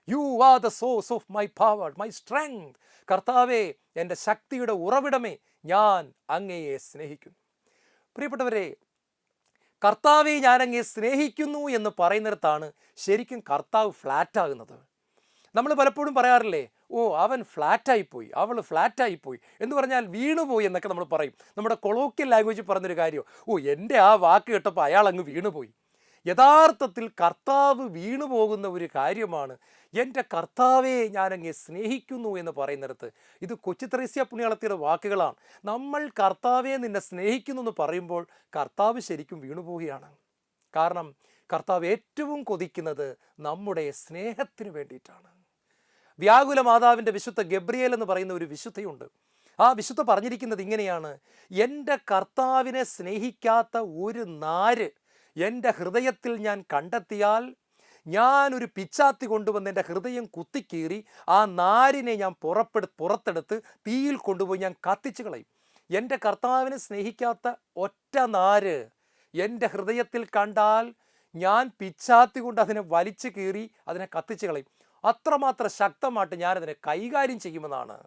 You are the source of my power, my strength. കർത്താവേ, എൻ്റെ ശക്തിയുടെ ഉറവിടമേ, ഞാൻ അങ്ങയെ സ്നേഹിക്കുന്നു. പ്രിയപ്പെട്ടവരെ, കർത്താവെ ഞാൻ അങ്ങയെ സ്നേഹിക്കുന്നു എന്ന് പറയുന്നിടത്താണ് ശരിക്കും കർത്താവ് ഫ്ലാറ്റാകുന്നത്. നമ്മൾ പലപ്പോഴും പറയാറില്ലേ, ഓ അവൻ ഫ്ലാറ്റായിപ്പോയി, അവൾ ഫ്ലാറ്റായിപ്പോയി എന്ന് പറഞ്ഞാൽ വീണുപോയി എന്നൊക്കെ നമ്മൾ പറയും. നമ്മുടെ കൊളോക്കിയൽ ലാംഗ്വേജ് പറഞ്ഞൊരു കാര്യം, ഓ എൻ്റെ ആ വാക്ക് കേട്ടപ്പോൾ അയാൾ അങ്ങ് വീണുപോയി. യഥാർത്ഥത്തിൽ കർത്താവ് വീണു പോകുന്ന ഒരു കാര്യമാണ് എൻ്റെ കർത്താവെ ഞാൻ അങ്ങയെ സ്നേഹിക്കുന്നു എന്ന് പറയുന്നിടത്ത്. ഇത് കൊച്ചു ത്രേസ്യ പുണ്യാളത്തിയുടെ വാക്കുകളാണ്. നമ്മൾ കർത്താവെ നിന്നെ സ്നേഹിക്കുന്നു എന്ന് പറയുമ്പോൾ കർത്താവ് ശരിക്കും വീണുപോവുകയാണ്. കാരണം കർത്താവ് ഏറ്റവും കൊതിക്കുന്നത് നമ്മുടെ സ്നേഹത്തിന് വേണ്ടിയിട്ടാണ്. വ്യാകുല മാതാവിൻ്റെ വിശുദ്ധ ഗബ്രിയേൽ എന്ന് പറയുന്ന ഒരു വിശുദ്ധയുണ്ട്. ആ വിശുദ്ധ പറഞ്ഞിരിക്കുന്നത് ഇങ്ങനെയാണ്: എൻ്റെ കർത്താവിനെ സ്നേഹിക്കാത്ത ഒരു നാര് എൻ്റെ ഹൃദയത്തിൽ ഞാൻ കണ്ടെത്തിയാൽ ഞാനൊരു പിച്ചാത്തി കൊണ്ടുവന്ന് എൻ്റെ ഹൃദയം കുത്തിക്കീറി ആ നാരിനെ ഞാൻ പുറത്തെടുത്ത് തീയിൽ കൊണ്ടുപോയി ഞാൻ കത്തിച്ചു കളയും. എൻ്റെ കർത്താവിനെ സ്നേഹിക്കാത്ത ഒറ്റ നാര് എൻ്റെ ഹൃദയത്തിൽ കണ്ടാൽ ഞാൻ പിച്ചാത്തി കൊണ്ട് അതിനെ വലിച്ചു കീറി അതിനെ കത്തിച്ചു കളയും. അത്രമാത്രം ശക്തമായിട്ട് ഞാനതിനെ കൈകാര്യം ചെയ്യുമെന്നാണ്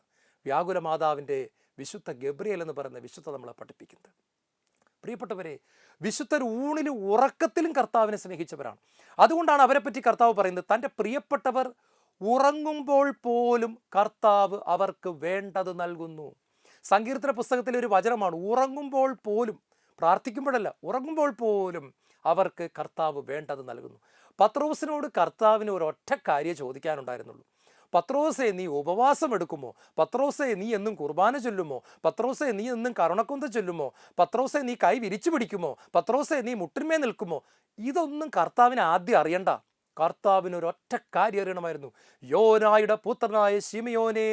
വ്യാകുല മാതാവിൻ്റെ വിശുദ്ധ ഗബ്രിയേൽ എന്ന് പറയുന്ന വിശുദ്ധ നമ്മളെ പഠിപ്പിക്കുന്നത്. പ്രിയപ്പെട്ടവരെ, വിശുദ്ധർ ഊണിലും ഉറക്കത്തിലും കർത്താവിനെ സ്നേഹിച്ചവരാണ്. അതുകൊണ്ടാണ് അവരെപ്പറ്റി കർത്താവ് പറയുന്നത്, തൻ്റെ പ്രിയപ്പെട്ടവർ ഉറങ്ങുമ്പോൾ പോലും കർത്താവ് അവർക്ക് വേണ്ടത് നൽകുന്നു. സങ്കീർത്തന പുസ്തകത്തിലെ ഒരു വചനമാണ്, ഉറങ്ങുമ്പോൾ പോലും, പ്രാർത്ഥിക്കുമ്പോഴല്ല, ഉറങ്ങുമ്പോൾ പോലും അവർക്ക് കർത്താവ് വേണ്ടത് നൽകുന്നു. പത്രോസിനോട് കർത്താവിന് ഒരൊറ്റ കാര്യം ചോദിക്കാനുണ്ടായിരുന്നുള്ളൂ. പത്രോസേ, നീ ഉപവാസം എടുക്കുമോ? പത്രോസേ, നീ എന്നും കുർബാന ചൊല്ലുമോ? പത്രോസേ, നീ എന്നും കരുണക്കൊന്ത ചൊല്ലുമോ? പത്രോസേ, നീ കൈ വിരിച്ചു പിടിക്കുമോ? പത്രോസേ, നീ മുട്ടിന്മേ നിൽക്കുമോ? ഇതൊന്നും കർത്താവിന് ആദ്യം അറിയണ്ട. കർത്താവിന് ഒരൊറ്റ കാര്യം അറിയണമായിരുന്നു: യോനായുടെ പുത്രനായ ശിമിയോനെ,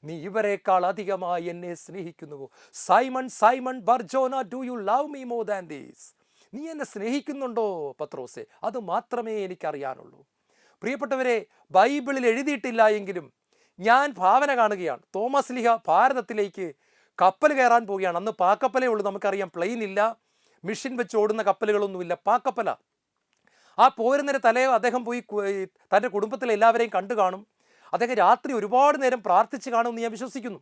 നീ ഇവരെക്കാൾ അധികമായി എന്നെ സ്നേഹിക്കുന്നുവോ? Simon Simon Barjona, do you love me more than these? നീ എന്നെ സ്നേഹിക്കുന്നുണ്ടോ പത്രോസേ? അത് മാത്രമേ എനിക്കറിയാനുള്ളൂ. പ്രിയപ്പെട്ടവരെ, ബൈബിളിൽ എഴുതിയിട്ടില്ല എങ്കിലും ഞാൻ ഭാവന കാണുകയാണ്. തോമസ് ലീഹ ഭാരതത്തിലേക്ക് കപ്പൽ കയറാൻ പോവുകയാണ്. അന്ന് പാക്കപ്പലേ ഉള്ളൂ, നമുക്കറിയാം. പ്ലെയിൻ ഇല്ല, മിഷൻ വെച്ച് ഓടുന്ന കപ്പലുകളൊന്നുമില്ല, പാക്കപ്പല. ആ പോരുന്നേരം അദ്ദേഹം പോയി തൻ്റെ കുടുംബത്തിലെ എല്ലാവരെയും കണ്ടു കാണും. അദ്ദേഹം രാത്രി ഒരുപാട് നേരം പ്രാർത്ഥിച്ച് കാണുമെന്ന് ഞാൻ വിശ്വസിക്കുന്നു.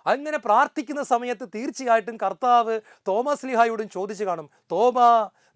അങ്ങനെ പ്രാർത്ഥിക്കുന്ന സമയത്ത് തീർച്ചയായിട്ടും കർത്താവ് തോമസ് ലീഹായോടും ചോദിച്ചു കാണും, തോമാ,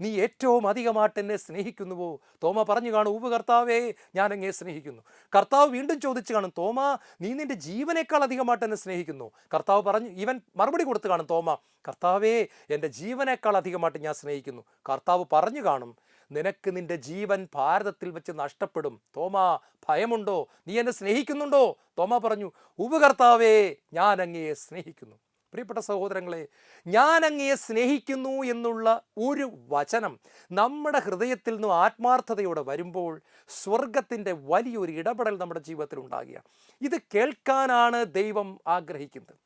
നീ ഏറ്റവും അധികമായിട്ട് എന്നെ സ്നേഹിക്കുന്നുവോ? തോമ പറഞ്ഞു കാണും, ഉവ്വ് കർത്താവേ, ഞാൻ അങ്ങയെ സ്നേഹിക്കുന്നു. കർത്താവ് വീണ്ടും ചോദിച്ചു കാണും, തോമാ, നീ നിന്റെ ജീവനേക്കാൾ അധികമായിട്ട് എന്നെ സ്നേഹിക്കുന്നു? കർത്താവ് പറഞ്ഞു, ഇവൻ മറുപടി കൊടുത്തു കാണും, തോമ, കർത്താവേ, എൻ്റെ ജീവനേക്കാൾ അധികമായിട്ട് ഞാൻ സ്നേഹിക്കുന്നു. കർത്താവ് പറഞ്ഞു കാണും, നിനക്ക് നിന്റെ ജീവൻ ഭാരതത്തിൽ വെച്ച് നഷ്ടപ്പെടും. തോമാ, ഭയമുണ്ടോ? നീ എന്നെ സ്നേഹിക്കുന്നുണ്ടോ? തോമ പറഞ്ഞു, ഉവ്വ് കർത്താവേ, ഞാൻ അങ്ങയെ സ്നേഹിക്കുന്നു. പ്രിയപ്പെട്ട സഹോദരങ്ങളെ, ഞാൻ അങ്ങയെ സ്നേഹിക്കുന്നു എന്നുള്ള ഒരു വചനം നമ്മുടെ ഹൃദയത്തിൽ നിന്നും ആത്മാർത്ഥതയോടെ വരുമ്പോൾ സ്വർഗത്തിൻ്റെ വലിയൊരു ഇടപെടൽ നമ്മുടെ ജീവിതത്തിൽ ഉണ്ടാകുക. ഇത് കേൾക്കാനാണ് ദൈവം ആഗ്രഹിക്കുന്നത്.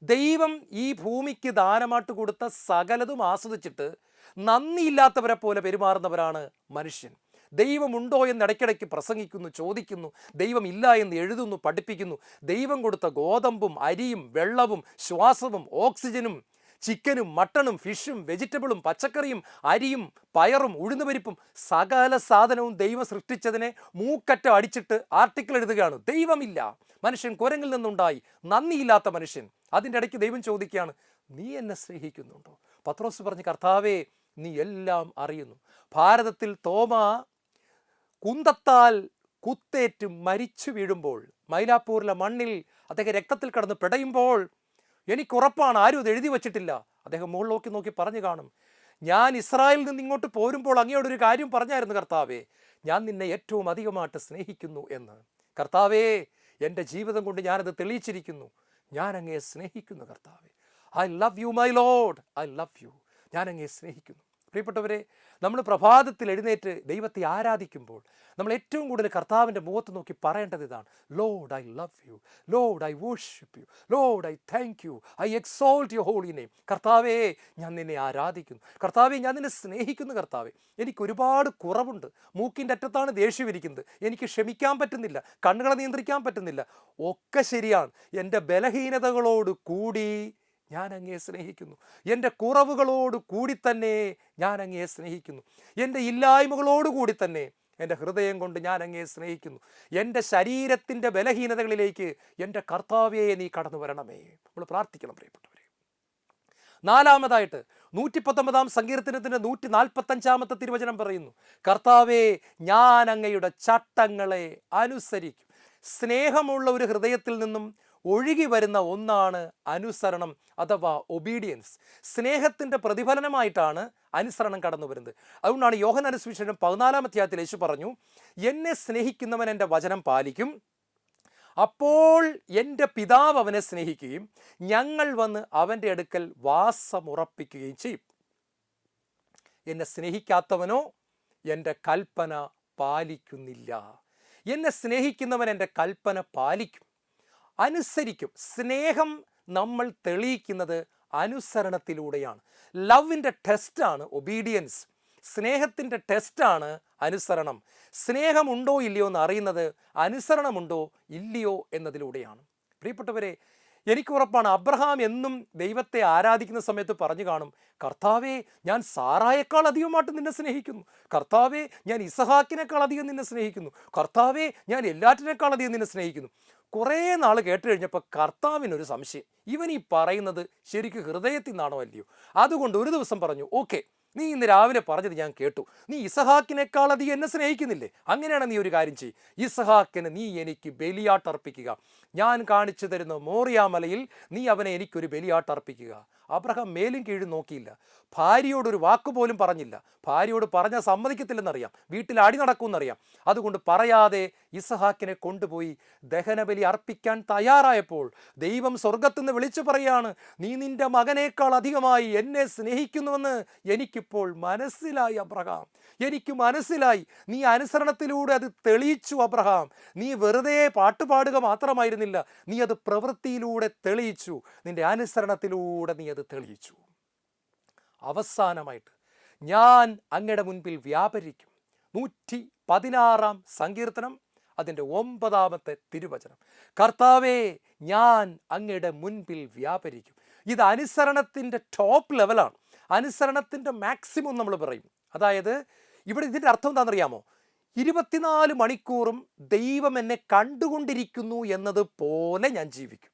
ദൈവം ഈ ഭൂമിക്ക് ദാനമായിട്ട് കൊടുത്ത സകലതും ആസ്വദിച്ചിട്ട് നന്ദിയില്ലാത്തവരെ പോലെ പെരുമാറുന്നവരാണ് മനുഷ്യൻ. ദൈവമുണ്ടോ എന്ന് ഇടയ്ക്കിടയ്ക്ക് പ്രസംഗിക്കുന്നു, ചോദിക്കുന്നു. ദൈവം ഇല്ല എന്ന് എഴുതുന്നു, പഠിപ്പിക്കുന്നു. ദൈവം കൊടുത്ത ഗോതമ്പും അരിയും വെള്ളവും ശ്വാസവും ഓക്സിജനും ചിക്കനും മട്ടണും ഫിഷും വെജിറ്റബിളും പച്ചക്കറിയും അരിയും പയറും ഉഴുന്നുപരിപ്പും സകല സാധനവും ദൈവം സൃഷ്ടിച്ചതിനെ മൂക്കറ്റ അടിച്ചിട്ട് ആർട്ടിക്കിൾ എഴുതുകയാണ്. ദൈവമില്ല, മനുഷ്യൻ കുരങ്ങിൽ നിന്നുണ്ടായി, നന്ദിയില്ലാത്ത മനുഷ്യൻ. അതിൻ്റെ ഇടയ്ക്ക് ദൈവം ചോദിക്കുകയാണ്, നീ എന്നെ സ്നേഹിക്കുന്നുണ്ടോ? പത്രോസ് പറഞ്ഞു, കർത്താവേ, നീ എല്ലാം അറിയുന്നു. ഭാരതത്തിൽ തോമ കുന്തത്താൽ കുത്തേറ്റ് മരിച്ചു വീഴുമ്പോൾ, മൈലാപ്പൂരിലെ മണ്ണിൽ അദ്ദേഹം രക്തത്തിൽ കിടന്ന് പിടയുമ്പോൾ, എനിക്കുറപ്പാണ് ആരും അത് എഴുതി വച്ചിട്ടില്ല. അദ്ദേഹം മുകളിൽ നോക്കി പറഞ്ഞു കാണും, ഞാൻ ഇസ്രായേലിൽ നിന്ന് ഇങ്ങോട്ട് പോരുമ്പോൾ അങ്ങയോടൊരു കാര്യം പറഞ്ഞായിരുന്നു കർത്താവേ, ഞാൻ നിന്നെ ഏറ്റവും അധികമായിട്ട് സ്നേഹിക്കുന്നു എന്ന്. കർത്താവേ, എൻ്റെ ജീവിതം കൊണ്ട് ഞാനത് തെളിയിച്ചിരിക്കുന്നു. ഞാൻ അങ്ങയെ സ്നേഹിക്കുന്നു കർത്താവേ. I love you my Lord, I love U. ഞാൻ അങ്ങയെ സ്നേഹിക്കുന്നു. പ്രിയപ്പെട്ടവരെ, നമ്മൾ പ്രഭാതത്തിൽ എഴുന്നേറ്റ് ദൈവത്തെ ആരാധിക്കുമ്പോൾ നമ്മൾ ഏറ്റവും കൂടുതൽ കർത്താവിൻ്റെ മുഖത്ത് നോക്കി പറയേണ്ടത് ഇതാണ്: lord, I love you. Lord, I worship you. Lord, I thank you. I exalt your holy name. കർത്താവേ, ഞാൻ നിന്നെ ആരാധിക്കുന്നു. കർത്താവേ, ഞാൻ നിന്നെ സ്നേഹിക്കുന്നു. കർത്താവേ, എനിക്ക് ഒരുപാട് കുറവുണ്ട്. മൂക്കിൻ്റെ അറ്റത്താണ് ദേഷ്യം ഇരിക്കുന്നത്. എനിക്ക് ക്ഷമിക്കാൻ പറ്റുന്നില്ല, കണ്ണുകളെ നിയന്ത്രിക്കാൻ പറ്റുന്നില്ല. ഒക്കെ ശരിയാണ്. എൻ്റെ ബലഹീനതകളോട് കൂടി ഞാൻ അങ്ങയെ സ്നേഹിക്കുന്നു. എൻ്റെ കുറവുകളോട് കൂടി തന്നെ ഞാൻ അങ്ങയെ സ്നേഹിക്കുന്നു. എൻ്റെ ഇല്ലായ്മകളോട് കൂടി തന്നെ എൻ്റെ ഹൃദയം കൊണ്ട് ഞാൻ അങ്ങയെ സ്നേഹിക്കുന്നു. എൻ്റെ ശരീരത്തിൻ്റെ ബലഹീനതകളിലേക്ക് എൻ്റെ കർത്താവേ നീ കടന്നു വരണമേ. നമ്മൾ പ്രാർത്ഥിക്കണം പ്രിയപ്പെട്ടവരെ. നാലാമതായിട്ട് 119 സങ്കീർത്തനത്തിൻ്റെ 145 തിരുവചനം പറയുന്നു, കർത്താവേ ഞാൻ അങ്ങയുടെ ചട്ടങ്ങളെ അനുസരിക്കും. സ്നേഹമുള്ള ഒരു ഹൃദയത്തിൽ നിന്നും ഒഴുകി വരുന്ന ഒന്നാണ് അനുസരണം അഥവാ ഒബീഡിയൻസ്. സ്നേഹത്തിൻ്റെ പ്രതിഫലനമായിട്ടാണ് അനുസരണം കടന്നു വരുന്നത്. അതുകൊണ്ടാണ് യോഹന്നാന്റെ സുവിശേഷം 14 അധ്യായത്തിൽ യേശു പറഞ്ഞു, എന്നെ സ്നേഹിക്കുന്നവൻ എൻ്റെ വചനം പാലിക്കും, അപ്പോൾ എൻ്റെ പിതാവ് അവനെ സ്നേഹിക്കുകയും ഞങ്ങൾ വന്ന് അവൻ്റെ അടുക്കൽ വാസമുറപ്പിക്കുകയും ചെയ്യും. എന്നെ സ്നേഹിക്കാത്തവനോ എൻ്റെ കൽപ്പന പാലിക്കുന്നില്ല. എന്നെ സ്നേഹിക്കുന്നവൻ എൻ്റെ കൽപ്പന പാലിക്കും, അനുസരിക്കും. സ്നേഹം നമ്മൾ തെളിയിക്കുന്നത് അനുസരണത്തിലൂടെയാണ്. ലവിൻ്റെ ടെസ്റ്റാണ് ഒബീഡിയൻസ്. സ്നേഹത്തിൻ്റെ ടെസ്റ്റാണ് അനുസരണം. സ്നേഹമുണ്ടോ ഇല്ലയോ എന്ന് അറിയുന്നത് അനുസരണമുണ്ടോ ഇല്ലയോ എന്നതിലൂടെയാണ്. പ്രിയപ്പെട്ടവരെ, എനിക്ക് ഉറപ്പാണ് അബ്രഹാം എന്നും ദൈവത്തെ ആരാധിക്കുന്ന സമയത്ത് പറഞ്ഞു കാണും, കർത്താവേ ഞാൻ സാറായേക്കാൾ അധികമായിട്ട് നിന്നെ സ്നേഹിക്കുന്നു, കർത്താവേ ഞാൻ ഇസഹാക്കിനേക്കാൾ അധികം നിന്നെ സ്നേഹിക്കുന്നു, കർത്താവേ ഞാൻ എല്ലാറ്റിനേക്കാൾ അധികം നിന്നെ സ്നേഹിക്കുന്നു. കുറേ നാൾ കേട്ട് കഴിഞ്ഞപ്പോൾ കർത്താവിനൊരു സംശയം, ഇവൻ ഈ പറയുന്നത് ശരിക്കും ഹൃദയത്തിൽ നിന്നാണോ അല്ലയോ. അതുകൊണ്ട് ഒരു ദിവസം പറഞ്ഞു, ഓക്കെ, നീ ഇന്ന് രാവിലെ പറഞ്ഞത് ഞാൻ കേട്ടു, നീ ഇസഹാക്കിനേക്കാൾ അധികം എന്നെ സ്നേഹിക്കുന്നില്ലേ, അങ്ങനെയാണ് നീ ഒരു കാര്യം ചെയ്യ്, ഇസഹാക്കിന് നീ എനിക്ക് ബലിയാട്ടർപ്പിക്കുക, ഞാൻ കാണിച്ചു തരുന്ന മോറിയാമലയിൽ നീ അവനെ എനിക്കൊരു ബലിയാട്ടർപ്പിക്കുക. അബ്രഹാം മേലും കീഴും നോക്കിയില്ല, ഭാര്യയോടൊരു വാക്കുപോലും പറഞ്ഞില്ല. ഭാര്യയോട് പറഞ്ഞാൽ സമ്മതിക്കത്തില്ലെന്നറിയാം, വീട്ടിൽ അടി നടക്കുമെന്നറിയാം. അതുകൊണ്ട് പറയാതെ ഇസഹാക്കിനെ കൊണ്ടുപോയി ദഹനബലി അർപ്പിക്കാൻ തയ്യാറായപ്പോൾ ദൈവം സ്വർഗത്തുനിന്ന് വിളിച്ചു പറയാണ്, നീ നിന്റെ മകനേക്കാൾ അധികമായി എന്നെ സ്നേഹിക്കുന്നുവെന്ന് എനിക്കിപ്പോൾ മനസ്സിലായി അബ്രഹാം, എനിക്ക് മനസ്സിലായി. നീ അനുസരണത്തിലൂടെ അത് തെളിയിച്ചു അബ്രഹാം. നീ വെറുതെ പാട്ടുപാടുക മാത്രമായിരുന്നില്ല, നീ അത് പ്രവൃത്തിയിലൂടെ തെളിയിച്ചു. നിന്റെ അനുസരണത്തിലൂടെ നീ അത് തെളിയിച്ചു. അവസാനമായിട്ട് ഞാൻ അങ്ങയുടെ മുൻപിൽ വ്യാപരിക്കും. 116 സങ്കീർത്തനം അതിൻ്റെ 9 തിരുവചനം, കർത്താവേ ഞാൻ അങ്ങയുടെ മുൻപിൽ വ്യാപരിക്കും. ഇത് അനുസരണത്തിൻ്റെ ടോപ്പ് ലെവലാണ്, അനുസരണത്തിൻ്റെ മാക്സിമം നമ്മൾ പറയും. അതായത് ഇവിടെ ഇതിൻ്റെ അർത്ഥം എന്താണെന്നറിയാമോ? 24 മണിക്കൂറും ദൈവം എന്നെ കണ്ടുകൊണ്ടിരിക്കുന്നു എന്നതുപോലെ ഞാൻ ജീവിക്കും.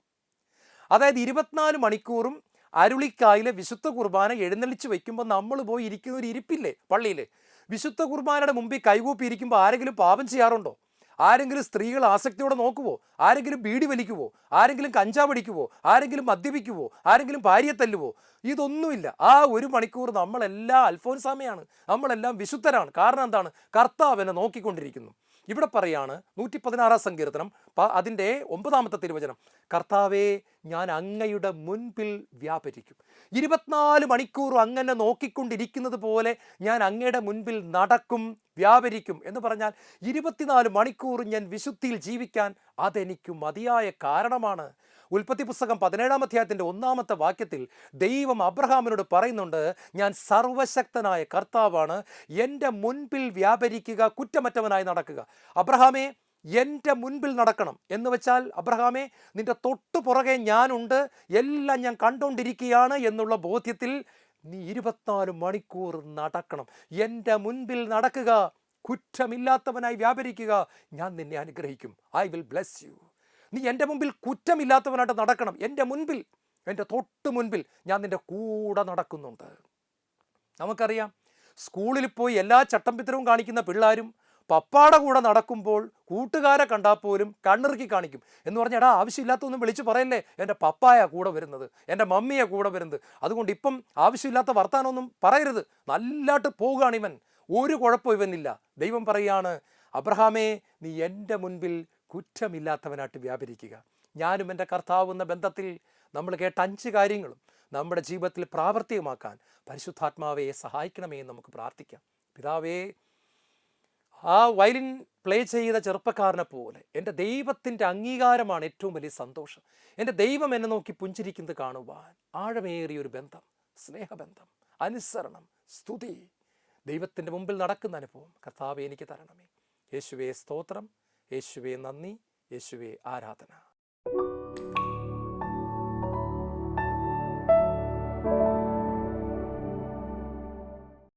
അതായത് 24 മണിക്കൂറും അരുളിക്കായിലെ വിശുദ്ധ കുർബാന എഴുന്നള്ളിച്ച് വയ്ക്കുമ്പോൾ നമ്മൾ പോയി ഇരിക്കുന്ന ഒരു ഇരിപ്പില്ലേ പള്ളിയിൽ, വിശുദ്ധ കുർബാനയുടെ മുമ്പിൽ കൈകൂപ്പി ഇരിക്കുമ്പോൾ ആരെങ്കിലും പാപം ചെയ്യാറുണ്ടോ? ആരെങ്കിലും സ്ത്രീകൾ ആസക്തിയോടെ നോക്കുവോ? ആരെങ്കിലും ബീഡി വലിക്കുവോ? ആരെങ്കിലും കഞ്ചാവ് അടിക്കുവോ? ആരെങ്കിലും മദ്യപിക്കുവോ? ആരെങ്കിലും ഭാര്യയെ തല്ലുവോ? ഇതൊന്നുമില്ല. ആ 1 മണിക്കൂർ നമ്മളെല്ലാം അൽഫോൻസാമയാണ്, നമ്മളെല്ലാം വിശുദ്ധരാണ്. കാരണം എന്താണ്? കർത്താവ് എന്നെ നോക്കിക്കൊണ്ടിരിക്കുന്നു. ഇവിടെ പറയാണ് 116 സങ്കീർത്തനം അതിൻ്റെ 9 തിരുവചനം, കർത്താവേ ഞാൻ അങ്ങയുടെ മുൻപിൽ വ്യാപരിക്കും. 24 മണിക്കൂറും അങ്ങനെ നോക്കിക്കൊണ്ടിരിക്കുന്നത് പോലെ ഞാൻ അങ്ങയുടെ മുൻപിൽ നടക്കും, വ്യാപരിക്കും. എന്ന് പറഞ്ഞാൽ 24 മണിക്കൂറും ഞാൻ വിശുദ്ധിയിൽ ജീവിക്കാൻ അതെനിക്ക് മതിയായ കാരണമാണ്. ഉൽപ്പത്തി പുസ്തകം 17 അധ്യായത്തിൻ്റെ 1 വാക്യത്തിൽ ദൈവം അബ്രഹാമിനോട് പറയുന്നുണ്ട്, ഞാൻ സർവശക്തനായ കർത്താവാണ്, എൻ്റെ മുൻപിൽ വ്യാപരിക്കുക, കുറ്റമറ്റവനായി നടക്കുക. അബ്രഹാമേ എൻ്റെ മുൻപിൽ നടക്കണം എന്ന് വെച്ചാൽ, അബ്രഹാമേ നിൻ്റെ തൊട്ടു പുറകെ ഞാനുണ്ട്, എല്ലാം ഞാൻ കണ്ടുകൊണ്ടിരിക്കുകയാണ് എന്നുള്ള ബോധ്യത്തിൽ നീ 24 മണിക്കൂർ നടക്കണം. എൻ്റെ മുൻപിൽ നടക്കുക, കുറ്റമില്ലാത്തവനായി വ്യാപരിക്കുക, ഞാൻ നിന്നെ അനുഗ്രഹിക്കും. I will bless you. നീ എൻ്റെ മുമ്പിൽ കുറ്റമില്ലാത്തവനായിട്ട് നടക്കണം. എൻ്റെ മുൻപിൽ, എൻ്റെ തൊട്ട് മുൻപിൽ ഞാൻ നിൻ്റെ കൂടെ നടക്കുന്നുണ്ട്. നമുക്കറിയാം, സ്കൂളിൽ പോയി എല്ലാ ചട്ടമ്പിത്തരവും കാണിക്കുന്ന പിള്ളേരും പപ്പാടെ കൂടെ നടക്കുമ്പോൾ കൂട്ടുകാരെ കണ്ടാൽ പോലും കണ്ണിറുക്കി കാണിക്കും. എന്ന് പറഞ്ഞാൽ എടാ ആവശ്യമില്ലാത്തൊന്നും വിളിച്ച് പറയല്ലേ, എൻ്റെ പപ്പായ കൂടെ വരുന്നത്, എൻ്റെ മമ്മിയെ കൂടെ വരുന്നത്, അതുകൊണ്ട് ഇപ്പം ആവശ്യമില്ലാത്ത വർത്താനമൊന്നും പറയരുത്, നല്ലതായിട്ട് പോവുകയാണ് ഇവൻ, ഒരു കുഴപ്പം ഇവനില്ല. ദൈവം പറയുകയാണ്, അബ്രഹാമേ നീ എൻ്റെ മുൻപിൽ കുറ്റമില്ലാത്തവനായിട്ട് വ്യാപരിക്കുക. ഞാനും എൻ്റെ കർത്താവ് എന്ന ബന്ധത്തിൽ നമ്മൾ കേട്ട 5 കാര്യങ്ങളും നമ്മുടെ ജീവിതത്തിൽ പ്രാവർത്തികമാക്കാൻ പരിശുദ്ധാത്മാവെ സഹായിക്കണമേ എന്ന് നമുക്ക് പ്രാർത്ഥിക്കാം. പിതാവേ, ആ വയലിൻ പ്ലേ ചെയ്ത ചെറുപ്പക്കാരനെ പോലെ എൻ്റെ ദൈവത്തിൻ്റെ അംഗീകാരമാണ് ഏറ്റവും വലിയ സന്തോഷം. എൻ്റെ ദൈവം എന്നെ നോക്കി പുഞ്ചിരിക്കുന്നത് കാണുവാൻ ആഴമേറിയൊരു ബന്ധം, സ്നേഹബന്ധം, അനുസരണം, സ്തുതി, ദൈവത്തിൻ്റെ മുമ്പിൽ നടക്കുന്ന അനുഭവം കർത്താവേ എനിക്ക് തരണമേ. യേശുവേ സ്തോത്രം, യേശുവേ നന്ദി, യേശുവേ ആരാധന.